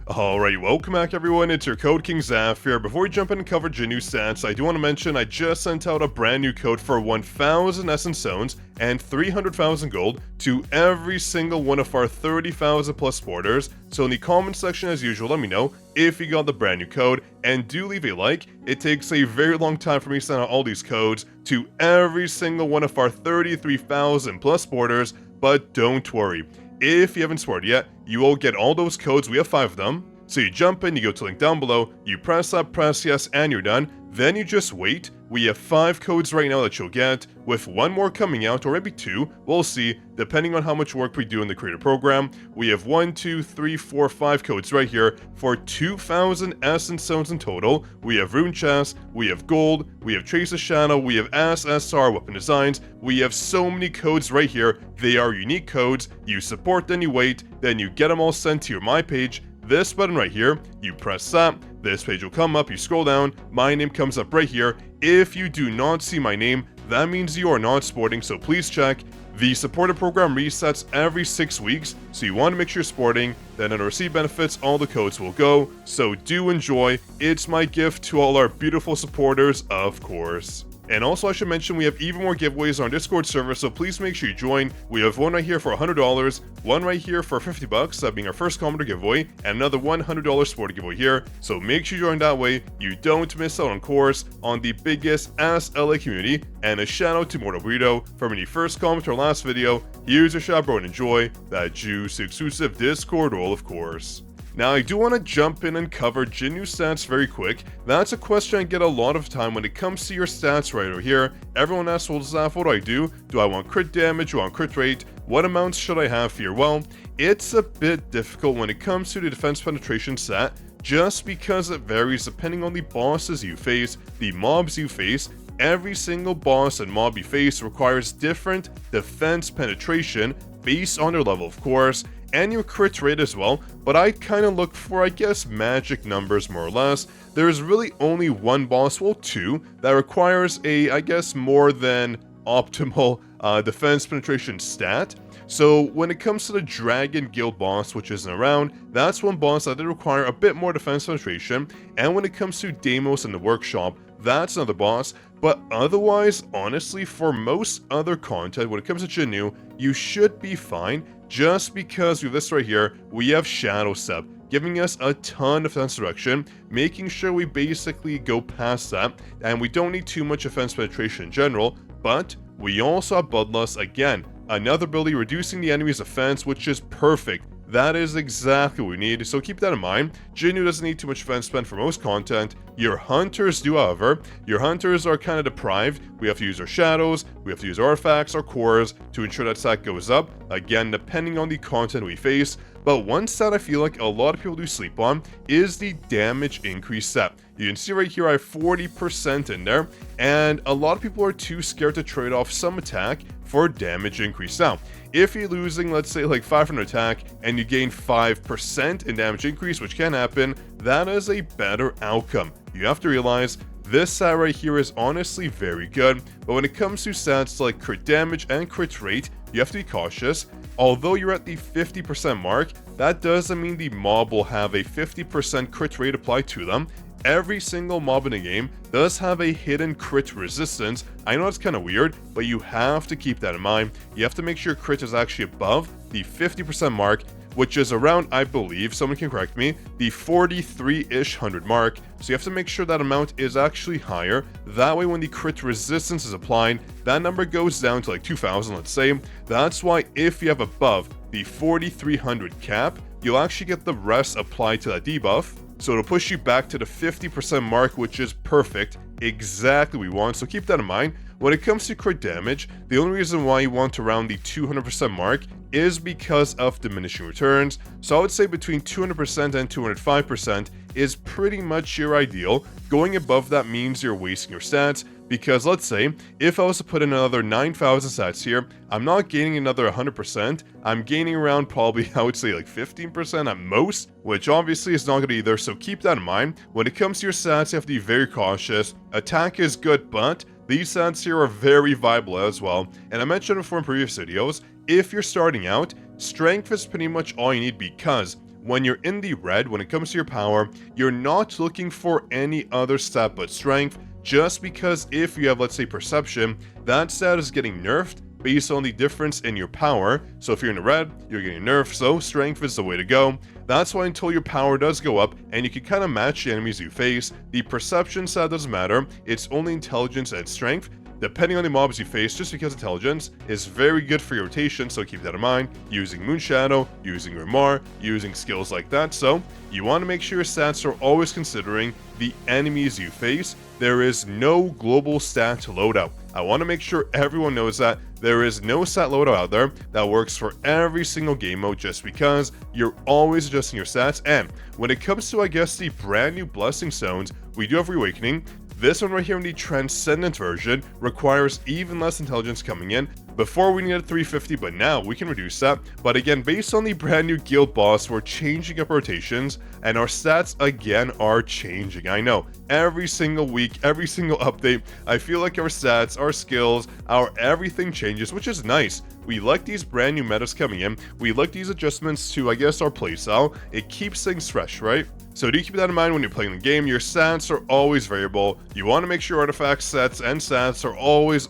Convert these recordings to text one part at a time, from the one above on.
Alright, welcome back everyone, it's your Code King Zaf here. Before we jump in and cover Jinwoo Sets, I do want to mention I just sent out a brand new code for 1,000 Essence Zones and 300,000 gold to every single one of our 30,000 plus supporters. So in the comment section as usual, let me know if you got the brand new code, and do leave a like. It takes a very long time for me to send out all these codes to every single one of our 33,000 plus supporters, but don't worry. If you haven't supported yet, you will get all those codes. We have 5 of them. So you jump in, you go to link down below, you press that, press yes, and you're done. Then you just wait. We have 5 codes right now that you'll get, with 1 more coming out, or maybe 2, we'll see, depending on how much work we do in the creator program. We have 1, 2, 3, 4, 5 codes right here for 2,000 Essence Zones in total. We have Rune Chest, we have Gold, we have Trace of Shadow, we have SSR weapon designs. We have so many codes right here. They are unique codes. You support, then you wait, then you get them all sent to your My page. This button right here, you press that, this page will come up, you scroll down, my name comes up right here. If you do not see my name, that means you are not supporting, so please check. The supporter program resets every 6 weeks, so you want to make sure you're supporting. Then under receipt benefits, all the codes will go, so do enjoy. It's my gift to all our beautiful supporters, of course. And also I should mention we have even more giveaways on our Discord server, so please make sure you join. We have one right here for $100, one right here for $50, that being our first commenter giveaway, and another $100 supporter giveaway here. So make sure you join that way, you don't miss out on course on the biggest ass LA community. And a shout out to Mortal Burrito from any first comment to our last video. Here's your shout, bro, and enjoy that juice exclusive Discord role, of course. Now, I do want to jump in and cover Jinwoo Sets very quick. That's a question I get a lot of time when it comes to your stats right over here. Everyone asks, well, Zaf, what do I do? Do I want crit damage? Do I want crit rate? What amounts should I have here? Well, it's a bit difficult when it comes to the defense penetration stat, just because it varies depending on the bosses you face, the mobs you face. Every single boss and mob you face requires different defense penetration based on their level, of course, and your crit rate as well, but I kind of look for, I guess, magic numbers more or less. There's really only one boss, well 2, that requires a, I guess, more than optimal defense penetration stat. So when it comes to the Dragon Guild boss, which isn't around, that's one boss that did require a bit more defense penetration. And when it comes to Deimos in the workshop, that's another boss. But otherwise, honestly, for most other content, when it comes to Jinwoo, you should be fine. Just because with this right here, we have Shadow Step, giving us a ton of defense reduction, making sure we basically go past that, and we don't need too much defense penetration in general. But we also have Bloodlust, again, another ability reducing the enemy's defense, which is perfect. That is exactly what we need, so keep that in mind. Jinwoo doesn't need too much defense spend for most content. Your hunters do, however. Your hunters are kind of deprived. We have to use our shadows, we have to use artifacts, our cores, to ensure that stat goes up, again, depending on the content we face. But one stat I feel like a lot of people do sleep on is the damage increase stat. You can see right here I have 40% in there, and a lot of people are too scared to trade off some attack for damage increase. Now, if you're losing, let's say, like 500 attack, and you gain 5% in damage increase, which can happen, that is a better outcome. You have to realize this stat right here is honestly very good, but when it comes to stats like crit damage and crit rate, you have to be cautious. Although you're at the 50% mark, that doesn't mean the mob will have a 50% crit rate applied to them. Every single mob in the game does have a hidden crit resistance. I know it's kind of weird, but you have to keep that in mind. You have to make sure crit is actually above the 50% mark, which is around, I believe, someone can correct me, the 43-ish 100 mark. So you have to make sure that amount is actually higher. That way when the crit resistance is applied, that number goes down to like 2,000, let's say. That's why if you have above the 4,300 cap, you'll actually get the rest applied to that debuff. So it'll push you back to the 50% mark, which is perfect, exactly what we want, so keep that in mind. When it comes to crit damage, the only reason why you want around the 200% mark is because of diminishing returns. So I would say between 200% and 205% is pretty much your ideal. Going above that means you're wasting your stats, because let's say, if I was to put in another 9,000 stats here, I'm not gaining another 100%, I'm gaining around probably, I would say like 15% at most, which obviously is not good either, so keep that in mind. When it comes to your stats, you have to be very cautious. Attack is good, but these stats here are very viable as well, and I mentioned before in previous videos, if you're starting out, strength is pretty much all you need, because when you're in the red, when it comes to your power, you're not looking for any other stat but strength, just because if you have, let's say, perception, that stat is getting nerfed based on the difference in your power. So if you're in the red, you're getting nerfed, so strength is the way to go. That's why until your power does go up and you can kind of match the enemies you face, the perception stat doesn't matter, it's only intelligence and strength, depending on the mobs you face, just because intelligence is very good for your rotation, so keep that in mind, using Moonshadow, using Remar, using skills like that. So you want to make sure your stats are always considering the enemies you face. There is no global stat loadout. I want to make sure everyone knows that there is no stat loadout out there that works for every single game mode, just because you're always adjusting your stats. And when it comes to, I guess, the brand new Blessing Stones, we do have Reawakening. This one right here in the Transcendent version requires even less intelligence coming in. Before we needed 350, but now we can reduce that. But again, based on the brand new guild boss, we're changing up rotations, and our stats again are changing. I know, every single week, every single update, I feel like our stats, our skills, our everything changes, which is nice. We like these brand new metas coming in. We like these adjustments to, I guess, our playstyle. It keeps things fresh, right? So do keep that in mind when you're playing the game. Your stats are always variable. You want to make sure artifact sets and stats are always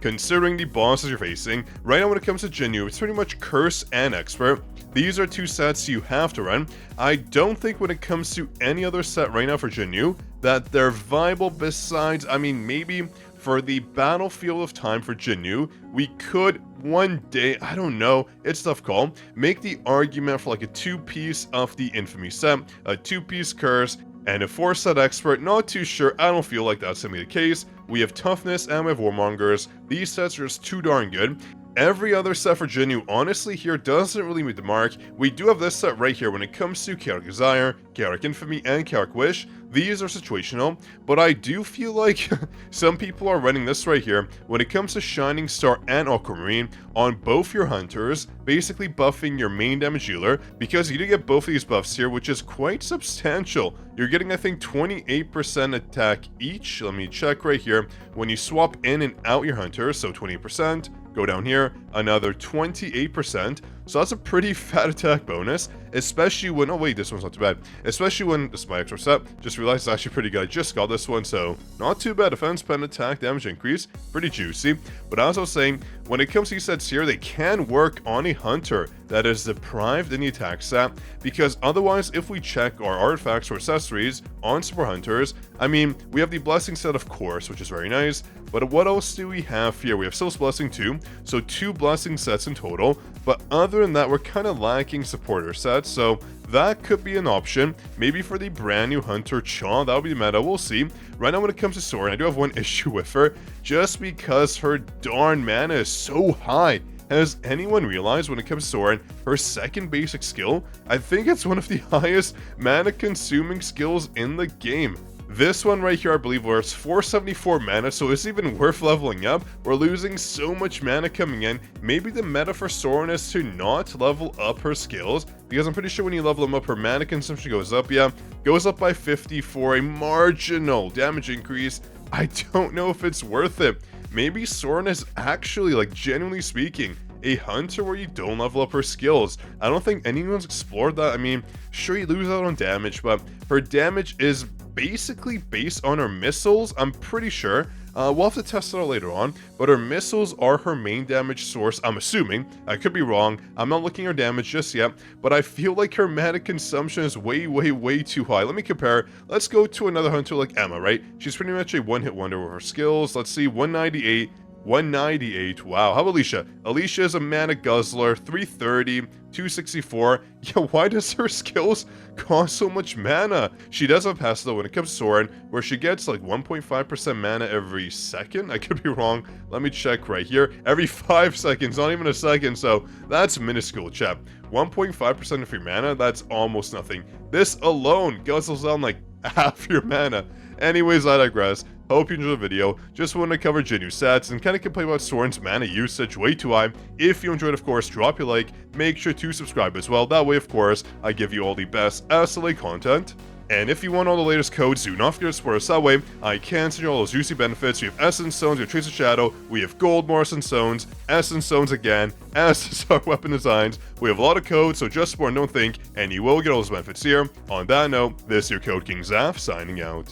considering the bosses you're facing. Right now when it comes to Jinwoo, it's pretty much Curse and Expert. These are two sets you have to run. I don't think when it comes to any other set right now for Jinwoo that they're viable besides, I mean, maybe for the Battlefield of Time for Jinwoo, we could one day, I don't know, it's a tough call, make the argument for like a 2-piece of the Infamy set, a 2-piece Curse, and a 4-set Expert. Not too sure, I don't feel like that's gonna be the case. We have Toughness and we have Warmongers. These sets are just too darn good. Every other set for Jinwoo, honestly, here doesn't really meet the mark. We do have this set right here when it comes to Chaotic Desire, Chaotic Infamy, and Chaotic Wish. These are situational, but I do feel like some people are running this right here when it comes to Shining Star and Aquamarine on both your hunters, basically buffing your main damage dealer, because you do get both of these buffs here, which is quite substantial. You're getting, I think, 28% attack each. Let me check right here. When you swap in and out your hunters, so 20%, go down here, another 28%. So that's a pretty fat attack bonus, especially when, oh wait, this one's not too bad. Especially when, this is my extra set, just realized it's actually pretty good. I just got this one, so not too bad. Defense, pen, attack, damage increase, pretty juicy. But as I was saying, when it comes to these sets here, they can work on a hunter that is deprived in the attack stat, because otherwise, if we check our artifacts or accessories on support hunters, I mean, we have the Blessing set, of course, which is very nice, but what else do we have here? We have Soul's Blessing 2, so 2 Blessing sets in total, but other than that, we're kind of lacking supporter sets, so that could be an option. Maybe for the brand new Hunter Cha, that would be the meta, we'll see. Right now when it comes to Seorin, I do have one issue with her, just because her darn mana is so high. Has anyone realized when it comes to Seorin, her second basic skill, I think it's one of the highest mana consuming skills in the game. This one right here, I believe, worth 474 mana, so it's even worth leveling up. We're losing so much mana coming in. Maybe the meta for Seorin is to not level up her skills, because I'm pretty sure when you level them up, her mana consumption goes up, goes up by 50 for a marginal damage increase. I don't know if it's worth it. Maybe Seorin is actually, like, genuinely speaking, a hunter where you don't level up her skills. I don't think anyone's explored that. I mean, sure, you lose out on damage, but her damage is basically based on her missiles, I'm pretty sure. We'll have to test it out later on, but her missiles are her main damage source, I'm assuming. I could be wrong. I'm not looking at her damage just yet, but I feel like her mana consumption is way too high. Let me compare. Let's go to another hunter like Emma, right? She's pretty much a one-hit wonder with her skills. Let's see, 198. 198. Wow. How about Alicia? Alicia is a mana guzzler, 330, 264. Yeah, why does her skills cost so much mana? She does have passive though when it comes to Seorin, where she gets like 1.5% mana every second. I could be wrong. Let me check right here. Every 5 seconds, not even a second. So that's minuscule, chap. 1.5% of your mana, that's almost nothing. This alone guzzles down like half your mana. Anyways, I digress. Hope you enjoyed the video. Just wanted to cover Jinwoo Sets and kind of complain about Seorin's mana usage way too high. If you enjoyed, of course, drop your like. Make sure to subscribe as well. That way, of course, I give you all the best SLA content. And if you want all the latest codes, do not forget to support us that way. I can send you all those juicy benefits. We have Essence Stones, we have Trace of Shadow, we have Gold Morrison Stones, Essence Stones again, SSR weapon designs. We have a lot of codes, so just support and don't think, and you will get all those benefits here. On that note, this is your Code King Zaf, signing out.